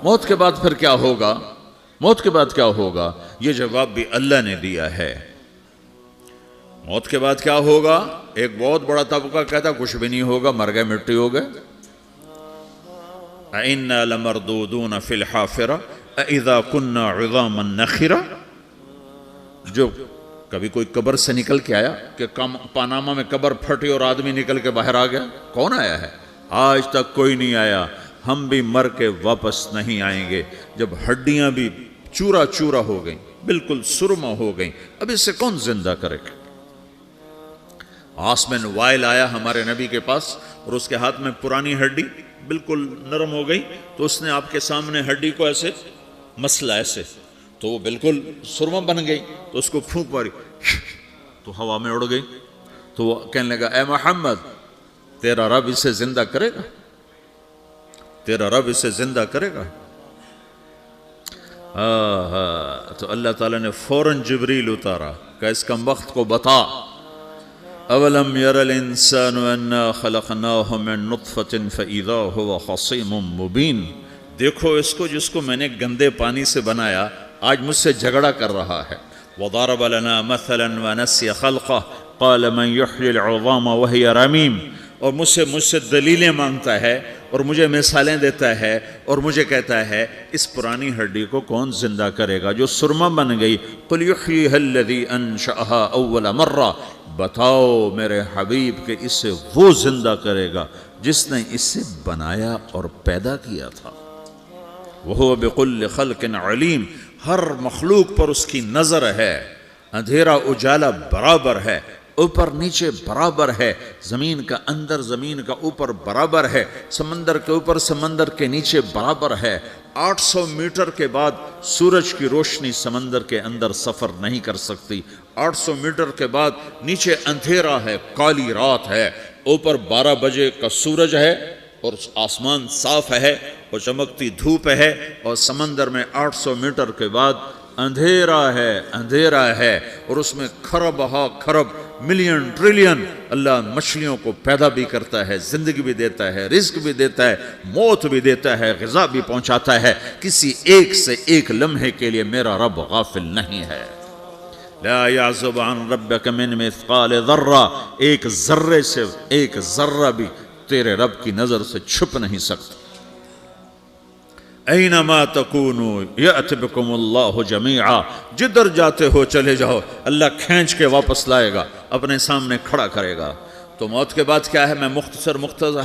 موت کے بعد پھر کیا ہوگا؟ موت کے بعد کیا ہوگا؟ یہ جواب بھی اللہ نے دیا ہے۔ موت کے بعد کیا ہوگا؟ ایک بہت بڑا طبقہ کہتا کچھ بھی نہیں ہوگا، مر گئے، مٹی ہو گئے۔ اِنَّا لَمَرْدُودُونَ فِي الْحَافِرَةِ اِذَا كُنَّا عِظَامًا نَخِرَةً۔ جو کبھی کوئی قبر سے نکل کے آیا کہ پاناما میں قبر پھٹی اور آدمی نکل کے باہر آ گیا؟ کون آیا ہے؟ آج تک کوئی نہیں آیا۔ ہم بھی مر کے واپس نہیں آئیں گے۔ جب ہڈیاں بھی چورا چورا ہو گئیں، بالکل سرما ہو گئیں، اب اس سے کون زندہ کرے گا؟ عاص بن وائل آیا ہمارے نبی کے پاس اور اس کے ہاتھ میں پرانی ہڈی بالکل نرم ہو گئی، تو اس نے آپ کے سامنے ہڈی کو ایسے مسلا، ایسے، تو وہ بالکل سرما بن گئی، تو اس کو پھونک ماری تو ہوا میں اڑ گئی۔ تو وہ کہنے لگا اے محمد، تیرا رب اسے زندہ کرے گا؟ تیرا رب اسے زندہ کرے گا؟ تو اللہ تعالیٰ نے فوراً جبریل اتارا کہ اس کا وقت کو بتا۔ اولم یر الانسان انا خلقناہ من نطفة فاذا هو خصیم مبین۔ دیکھو اس کو جس کو میں نے گندے پانی سے بنایا، آج مجھ سے جھگڑا کر رہا ہے۔ وضرب لنا مثلا ونسی خلقہ قال من یحیی العظام وہی رمیم۔ اور مجھ سے دلیلیں مانگتا ہے اور مجھے مثالیں دیتا ہے اور مجھے کہتا ہے اس پرانی ہڈی کو کون زندہ کرے گا جو سرما بن گئی؟ قل یحییھا الذی انشأھا اول مرہ۔ بتاؤ میرے حبیب کہ اسے وہ زندہ کرے گا جس نے اسے بنایا اور پیدا کیا تھا۔ وہو بکل خلق علیم۔ ہر مخلوق پر اس کی نظر ہے، اندھیرا اجالا برابر ہے، اوپر نیچے برابر ہے، زمین کا اندر زمین کا اوپر برابر ہے، سمندر کے اوپر سمندر کے نیچے برابر ہے۔ 800 میٹر کے بعد سورج کی روشنی سمندر کے اندر سفر نہیں کر سکتی۔ 800 میٹر کے بعد نیچے اندھیرا ہے، کالی رات ہے، اوپر 12 بجے کا سورج ہے اور آسمان صاف ہے اور چمکتی دھوپ ہے، اور سمندر میں 800 میٹر کے بعد اندھیرا ہے اور اس میں کھرب ہا کھرب ملین ٹریلین اللہ مچھلیوں کو پیدا بھی کرتا ہے، زندگی بھی دیتا ہے، رزق بھی دیتا ہے، موت بھی دیتا ہے، غذا بھی پہنچاتا ہے۔ کسی ایک سے ایک لمحے کے لیے میرا رب غافل نہیں ہے۔ لا يعزب عن ربك من مثقال ذرہ، ایک ذرے سے ایک ذرہ بھی تیرے رب کی نظر سے چھپ نہیں سکتا۔ اینما تکونوا یأت بکم اللہ جمیعا، جدھر جاتے ہو چلے جاؤ، اللہ کھینچ کے واپس لائے گا، اپنے سامنے کھڑا کرے گا۔ تو موت کے بعد کیا ہے؟ میں مختصر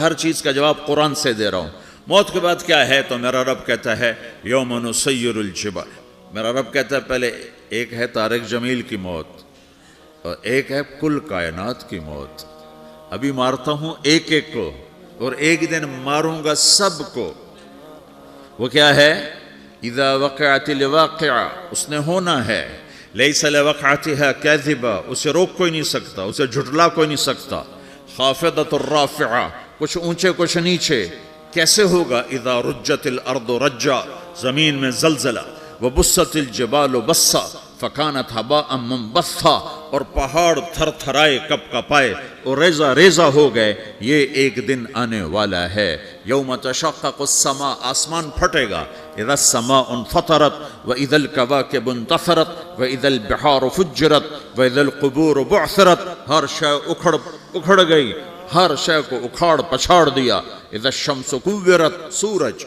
ہر چیز کا جواب قرآن سے دے رہا ہوں۔ موت کے بعد کیا ہے؟ تو میرا رب کہتا ہے یوم نسیر الجبال۔ میرا رب کہتا ہے پہلے ایک ہے طارق جمیل کی موت اور ایک ہے کل کائنات کی موت۔ ابھی مارتا ہوں ایک ایک کو اور ایک دن ماروں گا سب کو۔ وہ کیا ہے؟ اذا وقعت الواقعہ، اس نے ہونا ہے۔ لیس لوقعتها کاذبہ، اسے روک کوئی نہیں سکتا، اسے جھٹلا کوئی نہیں سکتا۔ خافضۃ الرافعہ، کچھ اونچے کچھ نیچے۔ کیسے ہوگا؟ اذا رجت الارض رجا، زمین میں زلزلہ۔ وبست الجبال بسا فکانت ہباء منبثا، اور پہاڑ تھر تھرائے کپ کپائے اور ریزہ ریزہ ہو گئے۔ یہ ایک دن آنے والا ہے۔ یوم تشقق السماء، آسمان پھٹے گا۔ اذا السماء انفطرت واذا الكواكب انتثرت واذا البحار فجرت واذا القبور بعثرت، ہر شے اکھڑ گئی، ہر شے کو اکھاڑ پچھاڑ دیا۔ اذا الشمس كورت، سورج۔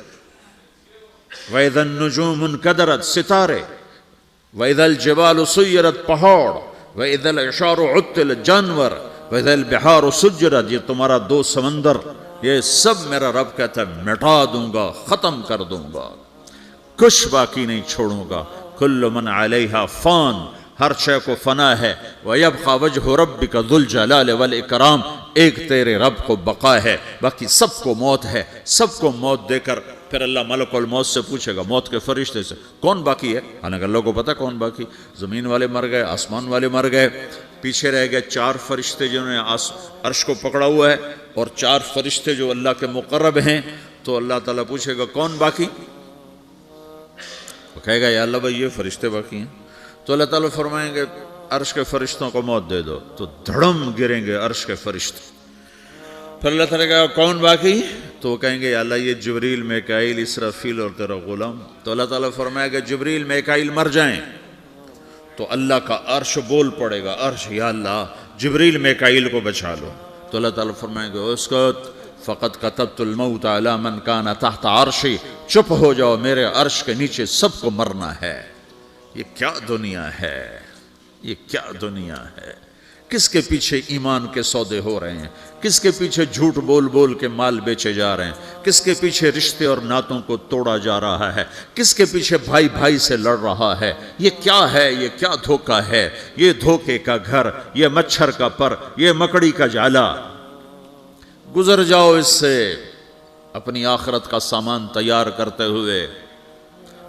وَإِذَا النُّجُومُ انْكَدَرَتْ، ستارے۔ وَإِذَا الْجِبَالُ سُيِّرَتْ، پہاڑ۔ وَإِذَا الْعِشَارُ عُطِّلَتْ، جانور۔ وَإِذَا الْبِحَارُ سُجِّرَتْ، یہ تمہارا دو سمندر، یہ سب میرا رب کہتا ہے مٹا دوں گا، ختم کر دوں گا، کچھ باقی نہیں چھوڑوں گا۔ كُلُّ مَنْ عَلَيْهَا فان، ہر شے کو فنا ہے۔ وَيَبْقَى وَجْهُ رَبِّكَ ذُو الْجَلَالِ وَالْإِكْرَامِ، ایک تیرے رب کو بقا ہے، باقی سب کو موت ہے۔ سب کو موت دے کر پھر اللہ ملک الموت سے پوچھے گا، موت کے فرشتے سے، کون باقی ہے؟ حالانکہ اللہ کو پتا کون باقی۔ زمین والے مر گئے، آسمان والے مر گئے، پیچھے رہ گئے 4 فرشتے جنہوں نے عرش کو پکڑا ہوا ہے، اور 4 فرشتے جو اللہ کے مقرب ہیں۔ تو اللہ تعالیٰ پوچھے گا کون باقی؟ وہ کہے گا یا اللہ بھائی یہ فرشتے باقی ہیں۔ تو اللہ تعالیٰ فرمائیں گے عرش کے فرشتوں کو موت دے دو، تو دھڑم گریں گے عرش کے فرشتے۔ پھر اللہ تعالیٰ کہا کون باقی؟ تو تو وہ کہیں گے یا اللہ یہ جبریل میکائیل اسرافیل اور تیرا غلام. تو اللہ تعالیٰ فرمائے گا جبریل میکائیل مر جائیں تو اللہ کا عرش بول پڑے گا, عرش یا اللہ جبریل میکائیل کو بچا لو. تو اللہ تعالیٰ فرمائے گا اسکت فقط کتبت الموت علی من کان تحت عرشی, چپ ہو جاؤ میرے عرش کے نیچے سب کو مرنا ہے. یہ کیا دنیا ہے, یہ کیا دنیا ہے. کس کے پیچھے ایمان کے سودے ہو رہے ہیں, کس کے پیچھے جھوٹ بول بول کے مال بیچے جا رہے ہیں, کس کے پیچھے رشتے اور ناتوں کو توڑا جا رہا ہے, کس کے پیچھے بھائی بھائی سے لڑ رہا ہے. یہ کیا ہے, یہ کیا دھوکہ ہے, یہ دھوکے کا گھر, یہ مچھر کا پر, یہ مکڑی کا جالا. گزر جاؤ اس سے اپنی آخرت کا سامان تیار کرتے ہوئے.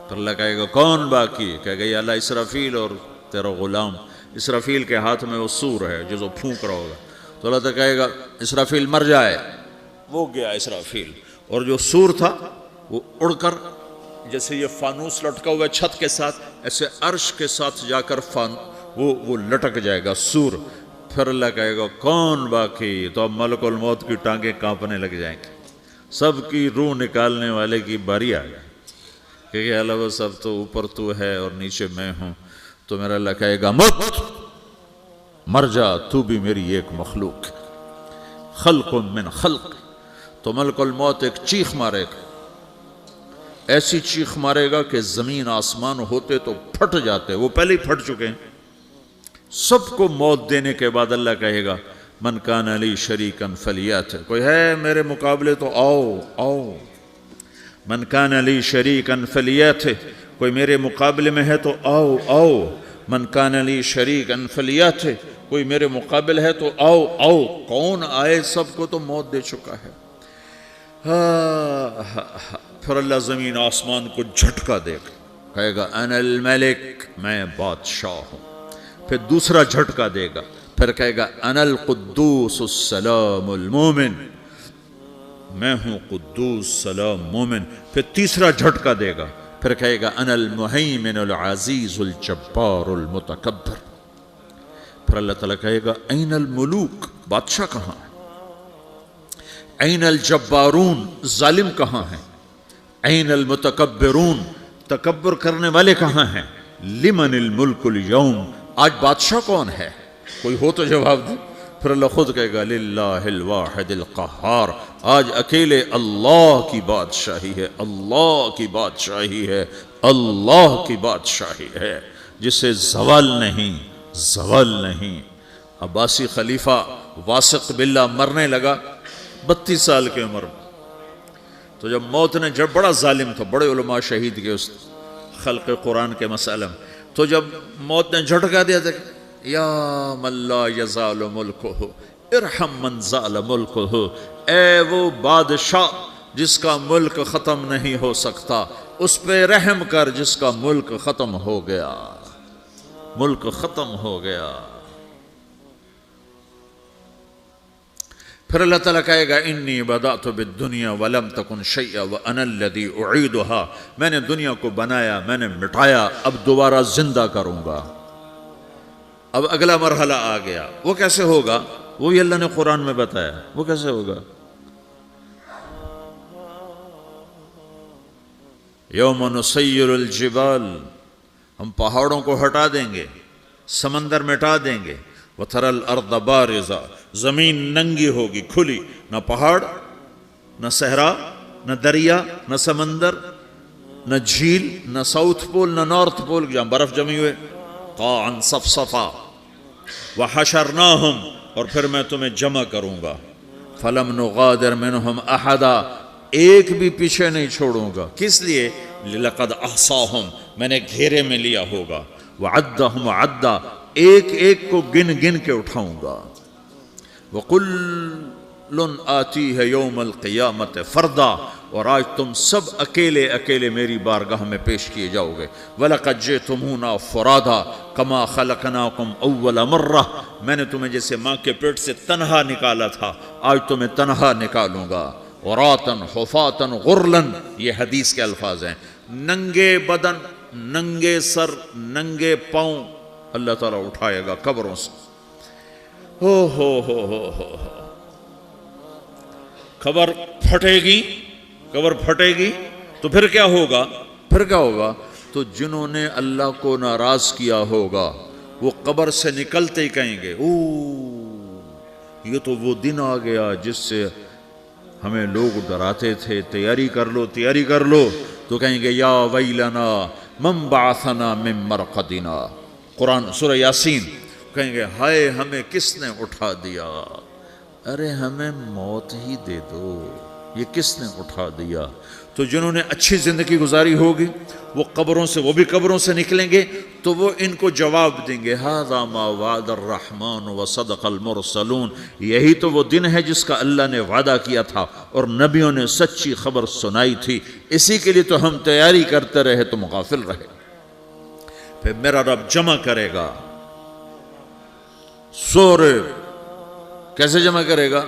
تو اللہ کہے گا کون باقی؟ کہے گا یا اللہ اسرافیل اور تیرا غلام. اسرافیل کے ہاتھ میں وہ سور ہے جو پھونک رہا ہوگا. تو اللہ تعالیٰ کہے گا اسرافیل مر جائے. وہ گیا اسرافیل, اور جو سور تھا وہ اڑ کر جیسے یہ فانوس لٹکا ہوا ہے چھت کے ساتھ, ایسے عرش کے ساتھ جا کر وہ لٹک جائے گا سور. پھر اللہ کہے گا کون باقی؟ تو اب ملک الموت کی ٹانگیں کانپنے لگ جائیں گے, سب کی روح نکالنے والے کی باری آ گئی کہ اللہ وہ سب تو اوپر تو ہے اور نیچے میں ہوں. تو میرا اللہ کہے گا مت, مر جا, تو بھی میری ایک مخلوق, خلق من خلق. تو ملک الموت ایک چیخ مارے گا, ایسی چیخ مارے گا کہ زمین آسمان ہوتے تو پھٹ جاتے, وہ پہلے ہی پھٹ چکے ہیں. سب کو موت دینے کے بعد اللہ کہے گا من کان لی شریکا فلیات, کوئی ہے میرے مقابلے تو آؤ آؤ. من کان لی شریکا فلیات, کوئی میرے مقابلے میں ہے تو آؤ آؤ. من کان لی شریکا فلیات, کوئی میرے مقابل ہے تو آؤ آؤ. کون آئے؟ سب کو تو موت دے چکا ہے. پھر اللہ زمین آسمان کو جھٹکا دے گا, کہے گا انا الملک, میں بادشاہ ہوں. پھر دوسرا جھٹکا دے گا, پھر کہے گا انا القدوس السلام المومن, میں ہوں قدوس سلام مومن. پھر تیسرا جھٹکا دے گا, پھر کہے گا انا المہیمن العزیز الجبار المتکبر. پھر اللہ تعالیٰ کہے گا این الملوک, بادشاہ کہاں ہے؟ این الجبارون, ظالم کہاں ہیں؟ این المتکبرون, تکبر کرنے والے کہاں ہیں؟ لمن الملک اليوم, آج بادشاہ کون ہے؟ کوئی ہو تو جواب دے. پھر اللہ خود کہے گا للہ الواحد القہار, آج اکیلے اللہ کی بادشاہی ہے, اللہ کی بادشاہی ہے, اللہ کی بادشاہی ہے جسے زوال نہیں, زوال نہیں. عباسی خلیفہ واثق باللہ مرنے لگا 32 سال کی عمر میں. تو جب موت نے, جب بڑا ظالم تھا, بڑے علماء شہید کے اس خلق قرآن کے مسئلہ میں, تو جب موت نے جھٹکا دیا تھا یا من لا یزال ملکہ ارحم من زال ملکہ, اے وہ بادشاہ جس کا ملک ختم نہیں ہو سکتا, اس پہ رحم کر جس کا ملک ختم ہو گیا, ملک ختم ہو گیا. پھر اللہ تعالیٰ کہے گا انی بدأت بالدنیا ولم تکن شیئا وانا الذی اعیدها, میں نے دنیا کو بنایا, میں نے مٹایا, اب دوبارہ زندہ کروں گا. اب اگلا مرحلہ آ گیا. وہ کیسے ہوگا؟ وہ بھی اللہ نے قرآن میں بتایا. وہ کیسے ہوگا؟ یوم نسیر الجبال, ہم پہاڑوں کو ہٹا دیں گے, سمندر مٹا دیں گے. وَتَرَى الْأَرْضَ بَارِزَةً, زمین ننگی ہوگی, کھلی, نہ پہاڑ, نہ صحرا, نہ دریا, نہ سمندر, نہ جھیل, نہ ساؤتھ پول, نہ نارتھ پول جہاں برف جمی ہوئے. قَاعًا صَفْصَفًا وَحَشَرْنَاهُمْ, اور پھر میں تمہیں جمع کروں گا. فَلَمْ نُغَادِرْ مِنْهُمْ أَحَدًا, ایک بھی پیچھے نہیں چھوڑوں گا. کس لیے؟ لَقَدْ أَحْصَاهُمْ, میں نے گھیرے میں لیا ہوگا. وَعَدَّهُمْ عَدًّا, ایک ایک کو گن گن کے اٹھاؤں گا. وَقُلٌّ آتِيهَ يَوْمَ الْقِيَامَةِ فَرْدًا, اور آج تم سب اکیلے اکیلے میری بارگاہ میں پیش کیے جاؤ گے. وَلَقَدْ جِئْتُمُونَا فُرَادًا كَمَا خَلَقْنَاكُمْ أَوَّلَ مَرَّةٍ, میں نے تمہیں جیسے ماں کے پیٹ سے تنہا نکالا تھا, آج تمہیں تنہا نکالوں گا. عُرَاةً حُفَاةً غُرْلًا, یہ حدیث کے الفاظ ہیں. ننگے بدن, ننگے سر, ننگے پاؤں اللہ تعالیٰ اٹھائے گا قبروں سے. ہو قبر پھٹے گی تو پھر کیا ہوگا؟ تو جنہوں نے اللہ کو ناراض کیا ہوگا وہ قبر سے نکلتے ہی کہیں گے یہ تو وہ دن آ گیا جس سے ہمیں لوگ ڈراتے تھے، تیاری کر لو، تو کہیں گے یا ویلنا من بعثنا من مرقدنا، قرآن سورہ یاسین، کہیں گے ہائے ہمیں کس نے اٹھا دیا، ارے ہمیں موت ہی دے دو، یہ کس نے اٹھا دیا؟ تو جنہوں نے اچھی زندگی گزاری ہوگی وہ بھی قبروں سے نکلیں گے تو وہ ان کو جواب دیں گے ھذا ما وعد الرحمن وصدق المرسلون، یہی تو وہ دن ہے جس کا اللہ نے وعدہ کیا تھا اور نبیوں نے سچی خبر سنائی تھی، اسی کے لیے تو ہم تیاری کرتے رہے، تم غافل رہے۔ پھر میرا رب جمع کرے گا سورے، کیسے جمع کرے گا؟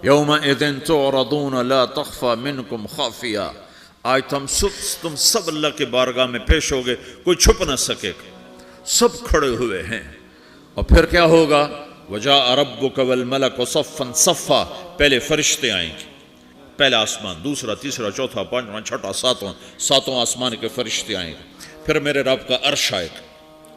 یومئذ تعرضون لا تخفى منکم خافیہ، آج تم سب اللہ کے بارگاہ میں پیش ہوگے، کوئی چھپ نہ سکے گا، سب کھڑے ہوئے ہیں۔ اور پھر کیا ہوگا؟ وجاء ربک والملک صفا صفا، پہلے فرشتے آئیں گے، پہلا آسمان، دوسرا، تیسرا، چوتھا، پانچواں، چھٹا، ساتواں آسمان کے فرشتے آئیں گے، پھر میرے رب کا عرش آئے گا،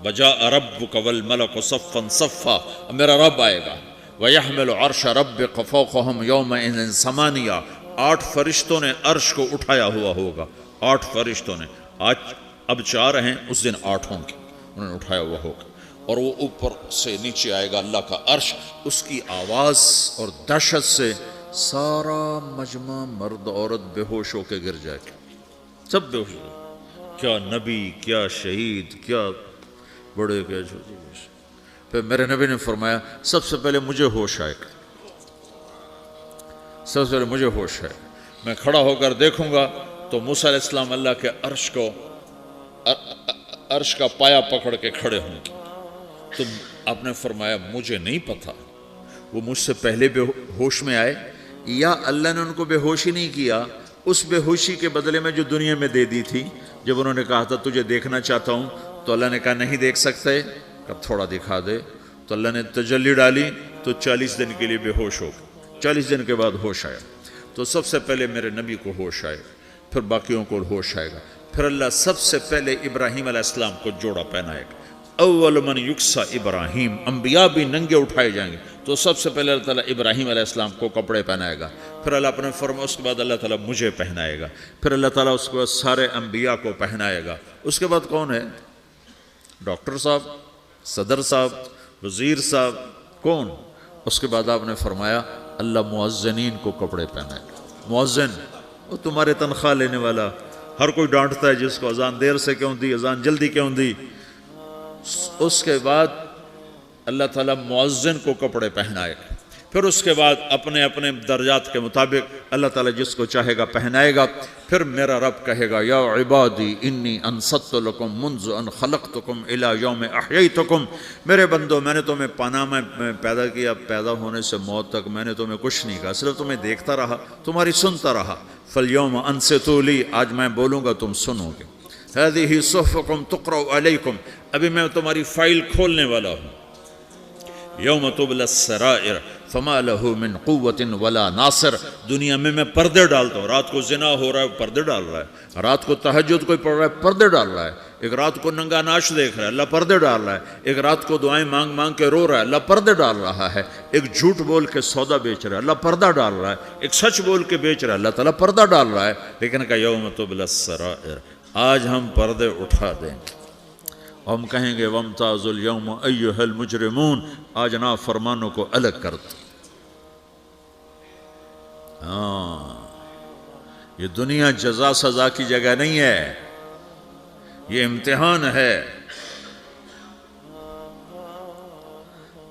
وجاء ربک والملک صفا صفا، میرا رب آئے گا، وَيَحْمِلُ عَرْشَ رَبِّكَ فَوْقَهُمْ يَوْمَئِذٍ ثَمَانِيَةٌ، 8 فرشتوں نے عرش کو اٹھایا ہوا ہوگا، 8 فرشتوں نے، آج اب 4 ہیں، اس دن 8 ہوں گے، انہوں نے اٹھایا ہوا ہوگا، اور وہ اوپر سے نیچے آئے گا اللہ کا عرش، اس کی آواز اور دہشت سے سارا مجمع مرد عورت بے ہوش ہو کے گر جائے گا، سب بے ہوش ہو گئے، کیا نبی، کیا شہید، کیا بڑے، کیا چھوٹے۔ پھر میرے نبی نے فرمایا سب سے پہلے مجھے ہوش آئے گا، سب سے پہلے مجھے ہوش ہے، میں کھڑا ہو کر دیکھوں گا تو موسیٰ علیہ السلام اللہ کے عرش کا پایا پکڑ کے کھڑے ہوں گے، تو آپ نے فرمایا مجھے نہیں پتا وہ مجھ سے پہلے بے ہوش میں آئے یا اللہ نے ان کو بے ہوشی نہیں کیا، اس بے ہوشی کے بدلے میں جو دنیا میں دے دی تھی، جب انہوں نے کہا تھا تجھے دیکھنا چاہتا ہوں تو اللہ نے کہا نہیں دیکھ سکتے، اب تھوڑا دکھا دے، تو اللہ نے تجلی ڈالی تو 40 دن کے لیے بے ہوش ہو گئے، 40 دن کے بعد ہوش آیا، تو سب سے پہلے میرے نبی کو ہوش آئے، پھر باقیوں کو ہوش آئے گا، پھر اللہ سب سے پہلے ابراہیم علیہ السلام کو جوڑا پہنائے گا، اول من یکسا ابراہیم، انبیاء بھی ننگے اٹھائے جائیں گے، تو سب سے پہلے اللہ تعالیٰ ابراہیم علیہ السلام کو کپڑے پہنائے گا، پھر اللہ اپنے فرما، اس کے بعد اللہ تعالیٰ مجھے پہنائے گا، پھر اللہ تعالیٰ اس کے بعد سارے انبیاء کو پہنائے گا، اس کے بعد کون ہے؟ ڈاکٹر صاحب، صدر صاحب، وزیر صاحب، کون؟ اس کے بعد آپ نے فرمایا اللہ مؤذنین کو کپڑے پہنائے گا، مؤذن وہ تمہارے تنخواہ لینے والا، ہر کوئی ڈانٹتا ہے جس کو اذان دیر سے کیوں دی، اذان جلدی کیوں دی، اس کے بعد اللہ تعالیٰ مؤذن کو کپڑے پہنائے گا، پھر اس کے بعد اپنے اپنے درجات کے مطابق اللہ تعالیٰ جس کو چاہے گا پہنائے گا، پھر میرا رب کہے گا یا عبادی انی انصت لکم منذ ان خلقتکم الی یوم احییتکم، میرے بندو میں نے تمہیں پاناما میں پیدا کیا، پیدا ہونے سے موت تک میں نے تمہیں کچھ نہیں کہا، صرف تمہیں دیکھتا رہا، تمہاری سنتا رہا، فالیوم انصتوا لی، آج میں بولوں گا تم سنو گے، ہذہ صحفکم تقرأ علیکم، ابھی میں تمہاری فائل کھولنے والا ہوں، یوم تبلی السرائر فما لہ من قوت ولا ناصر، دنیا میں پردے ڈالتا ہوں، رات کو زنا ہو رہا ہے پردے ڈال رہا ہے، رات کو تہجد کوئی پڑھ رہا ہے پردے ڈال رہا ہے، ایک رات کو ننگا ناچ دیکھ رہا ہے اللہ پردے ڈال رہا ہے، ایک رات کو دعائیں مانگ مانگ کے رو رہا ہے اللہ پردے ڈال رہا ہے، ایک جھوٹ بول کے سودا بیچ رہا ہے اللہ پردہ ڈال رہا ہے، ایک سچ بول کے بیچ رہا ہے اللہ تعالیٰ پردہ ڈال رہا ہے، لیکن کہ یوم تبلی السرائر، آج ہم پردے اٹھا دیں گے، ہم کہیں گے وامتازوا اليوم ایھا المجرمون، آج نافرمانوں کو الگ کر دو۔ یہ دنیا جزا سزا کی جگہ نہیں ہے، یہ امتحان ہے۔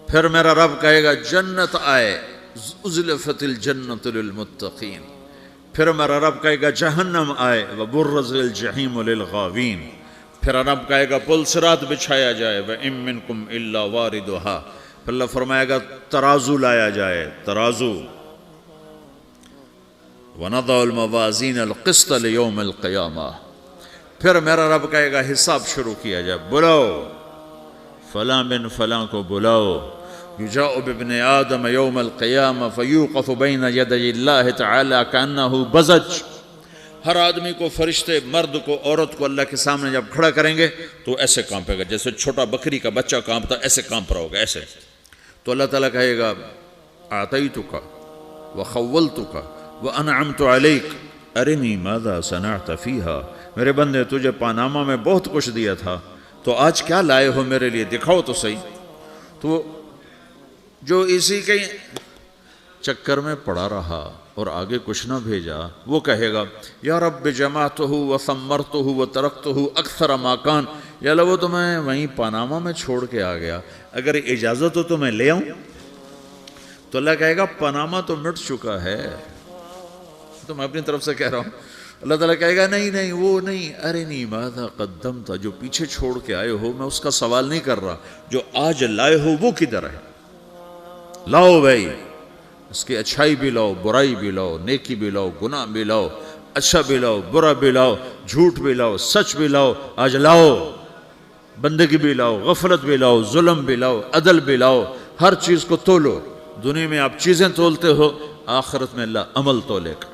پھر میرا رب کہے گا جنت آئے، ازلفت الجنت للمتقین، پھر میرا رب کہے گا جہنم آئے، وبرزت الجحیم للغاوین، پھر رب کہے گا پل صراط بچھایا جائے، وَإِن مِّنكُمْ إِلَّا وَارِدُهَا، پھر اللہ فرمائے گا ترازو لایا جائے، ترازو، وَنَضَعُ الْمَوَازِينَ الْقِسْطَ لِيَوْمِ الْقِيَامَةِ، پھر میرا رب کہے گا حساب شروع کیا جائے، بلاؤ فلاں بن فلاں کو بلاؤ، یجاء بابن آدم یوم القیامہ فیوقف بین یدی اللہ تعالی کانہ بزج، ہر آدمی کو، فرشتے، مرد کو، عورت کو اللہ کے سامنے جب کھڑا کریں گے تو ایسے کانپے گا جیسے چھوٹا بکری کا بچہ کانپتا، ایسے کانپ رہا ہوگا ایسے. تو اللہ تعالیٰ کہے گا اعطیتک وخولتک وانعمت علیک ارنی ماذا صنعت فیہا، میرے بندے تجھے پاناما میں بہت کچھ دیا تھا، تو آج کیا لائے ہو میرے لیے، دکھاؤ تو صحیح. تو جو اسی کے چکر میں پڑا رہا اور آگے کچھ نہ بھیجا، وہ کہے گا یا رب جمعتہ وثمرتہ وترکتہ اکثر ما کان، یا اللہ وہ تو میں وہیں پاناما میں چھوڑ کے آ گیا، اگر اجازت ہو تو میں لے آؤں. تو اللہ کہے گا پاناما تو مٹ چکا ہے، تو میں اپنی طرف سے کہہ رہا ہوں. اللہ تعالیٰ کہے گا نہیں نہیں وہ نہیں، ارنی ماذا قدمت، جو پیچھے چھوڑ کے آئے ہو میں اس کا سوال نہیں کر رہا، جو آج لائے ہو وہ کدھر ہے، لاؤ بھائی، اس کی اچھائی بھی لاؤ، برائی بھی لاؤ، نیکی بھی لاؤ، گناہ بھی لاؤ، اچھا بھی لاؤ، برا بھی لاؤ، جھوٹ بھی لاؤ، سچ بھی لاؤ، آج لاؤ، بندگی بھی لاؤ، غفلت بھی لاؤ، ظلم بھی لاؤ، عدل بھی لاؤ، ہر چیز کو تولو. دنیا میں آپ چیزیں تولتے ہو، آخرت میں اللہ عمل تولے گا.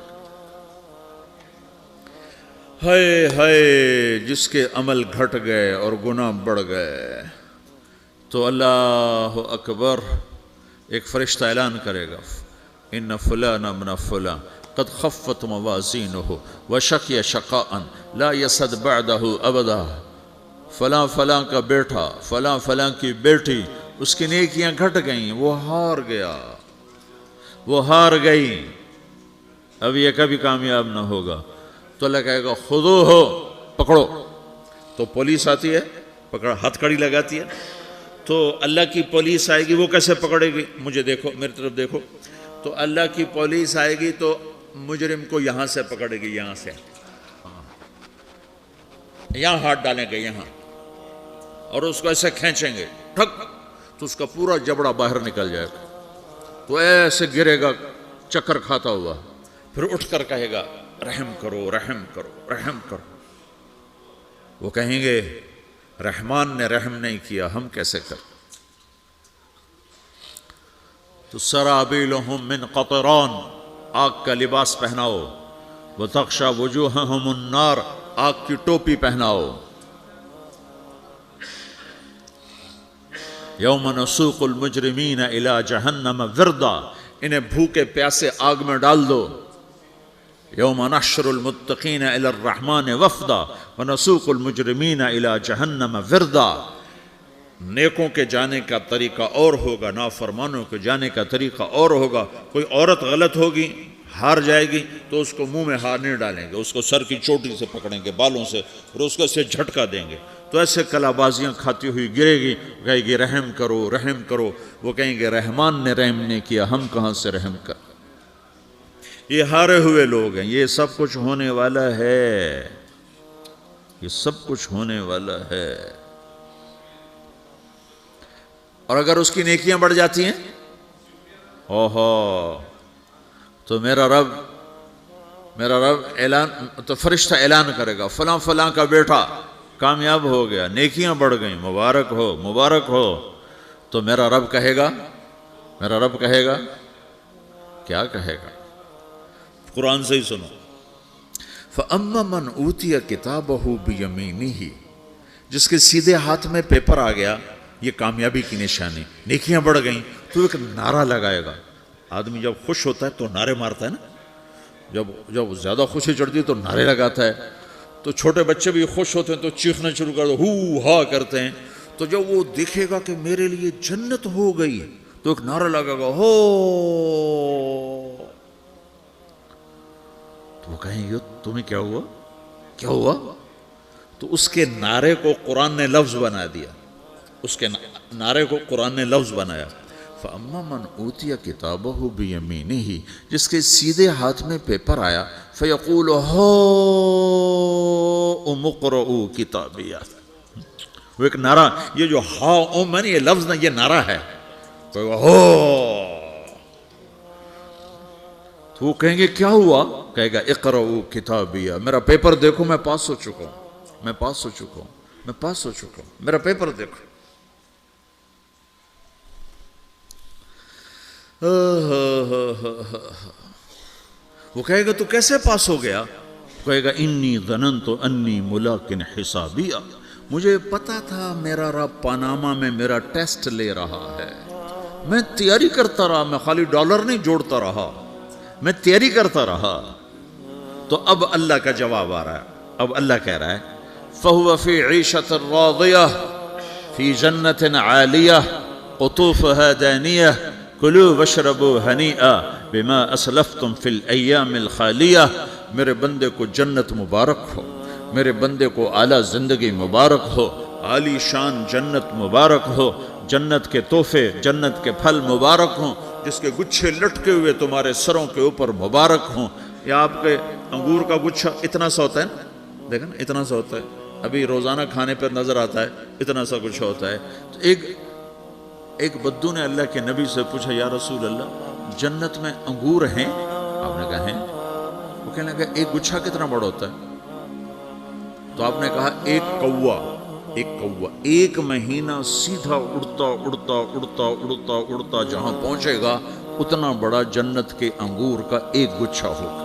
ہائے ہائے جس کے عمل گھٹ گئے اور گناہ بڑھ گئے، تو اللہ اکبر، ایک فرشتہ اعلان کرے گا ان فلان ابن فلان قد خفت موازینہ وشقی شقاء لا یسد بعدہ ابدا، فلاں فلاں کا بیٹا، فلاں فلاں کی بیٹی، اس کی نیکیاں گھٹ گئیں، وہ ہار گیا، وہ ہار گئی، اب یہ کبھی کامیاب نہ ہوگا. تو اللہ کہے گا خودو ہو، پکڑو. تو پولیس آتی ہے، پکڑ ہتھ کڑی لگاتی ہے. تو اللہ کی پولیس آئے گی، وہ کیسے پکڑے گی، مجھے دیکھو، میری طرف دیکھو. تو اللہ کی پولیس آئے گی تو مجرم کو یہاں سے پکڑے گی، یہاں سے، یہاں ہاتھ ڈالیں گے یہاں، اور اس کو ایسے کھینچیں گے ٹھک، تو اس کا پورا جبڑا باہر نکل جائے گا. تو ایسے گرے گا چکر کھاتا ہوا، پھر اٹھ کر کہے گا رحم کرو، رحم کرو، رحم کرو. وہ کہیں گے رحمان نے رحم نہیں کیا، ہم کیسے کریں. تو سرابیلہم من قطران، آگ کا لباس پہناؤ، وتغشا وجوہہم النار، آگ کی ٹوپی پہناؤ. یوم نسوق المجرمین الی جہنم وردا، انہیں بھوکے پیاسے آگ میں ڈال دو. یوم نحشر المتقین الی الرحمن وفدا ونسوق المجرمین الی جہنم وردا. نیکوں کے جانے کا طریقہ اور ہوگا، نافرمانوں کے جانے کا طریقہ اور ہوگا. کوئی عورت غلط ہوگی، ہار جائے گی، تو اس کو منہ میں ہار نہیں ڈالیں گے، اس کو سر کی چوٹی سے پکڑیں گے، بالوں سے، اور اس کو سے جھٹکا دیں گے. تو ایسے کلا بازیاں کھاتی ہوئی گرے گی، کہے گی رحم کرو، رحم کرو. وہ کہیں گے رحمان نے رحم نہیں کیا، ہم کہاں سے رحم کر. یہ ہارے ہوئے لوگ ہیں. یہ سب کچھ ہونے والا ہے، یہ سب کچھ ہونے والا ہے. اور اگر اس کی نیکیاں بڑھ جاتی ہیں، اوہو، تو میرا رب اعلان، تو فرشتہ اعلان کرے گا فلاں فلاں کا بیٹا کامیاب ہو گیا، نیکیاں بڑھ گئیں، مبارک ہو، مبارک ہو. تو میرا رب کہے گا کیا کہے گا، قرآن سے ہی سنو. فَأَمَّا مَنْ أُوتِيَ كِتَابَهُ بِيَمِينِهِ، جس کے سیدھے ہاتھ میں پیپر آ گیا، یہ کامیابی کی نشانی، نیکیاں بڑھ گئیں، تو ایک نعرہ لگائے گا. آدمی جب خوش ہوتا ہے تو نعرے مارتا ہے نا، جب زیادہ خوشی چڑھتی ہے تو نعرے لگاتا ہے. تو چھوٹے بچے بھی خوش ہوتے ہیں تو چیخنا شروع کر دو، ہو ہا کرتے ہیں. تو جب وہ دیکھے گا کہ میرے لیے جنت ہو گئی، تو ایک نعرہ لگے گا، ہو. تو وہ کہیں گے تمہیں کیا ہوا، کیا ہوا. تو اس کے نعرے کو قرآن نے لفظ بنا دیا، اس کے نعرے کو قرآن نے لفظ بنایا. فَأَمَّا مَنْ أُوتِيَ كِتَابَهُ بِيَمِينِهِ، جس کے سیدھے ہاتھ میں پیپر آیا، فَيَقُولُ هَاؤْمُ اقْرَءُوا كِتَابِيَهْ. وہ ایک نعرہ، یہ جو ہا میں یہ لفظ نہ، یہ نعرہ ہے. تو وہ کہیں گے کیا ہوا، کہے گا اقرؤوا کتابیہ، میرا پیپر دیکھو، میں پاس ہو چکا ہوں، میں پاس ہو چکا ہوں، میں پاس ہو چکا ہوں، میرا پیپر دیکھو. وہ کہے گا تو کیسے پاس ہو گیا؟ کہے گا انی ظننت انی ملاقن حسابیہ، مجھے پتا تھا میرا رب پاناما میں میرا ٹیسٹ لے رہا ہے، میں تیاری کرتا رہا، میں خالی ڈالر نہیں جوڑتا رہا، میں تیاری کرتا رہا۔ تو اب اللہ کا جواب آ رہا ہے، اب اللہ کہہ رہا ہے فَهُوَ فِي عِيشَةٍ رَاضِيَةٍ فِي جَنَّةٍ عَالِيَةٍ قُطُوفُهَا دَانِيَةٌ كُلُوا وَاشْرَبُوا هَنِيئًا بِمَا أَسْلَفْتُمْ فِي الْأَيَّامِ الْخَالِيَةِ، میرے بندے کو جنت مبارک ہو، میرے بندے کو اعلیٰ زندگی مبارک ہو، عالی شان جنت مبارک ہو، جنت کے تحفے، جنت کے پھل مبارک ہوں، جس کے گچھے لٹکے ہوئے تمہارے سروں کے اوپر مبارک ہوں۔ یا آپ کے انگور کا گچھا اتنا سا ہوتا ہے نا، دیکھیں نا اتنا سا ہوتا ہے، ابھی روزانہ کھانے پر نظر آتا ہے، اتنا سا گچھا ہوتا ہے۔ تو ایک بدو نے اللہ کے نبی سے پوچھا یا رسول اللہ جنت میں انگور ہیں؟ آپ نے کہا ہیں۔ وہ کہنے لگا ایک گچھا کتنا بڑا ہوتا ہے؟ تو آپ نے کہا ایک مہینہ سیدھا اڑتا اڑتا اڑتا اڑتا اڑتا جہاں پہنچے گا اتنا بڑا جنت کے انگور کا ایک گچھا ہوگا۔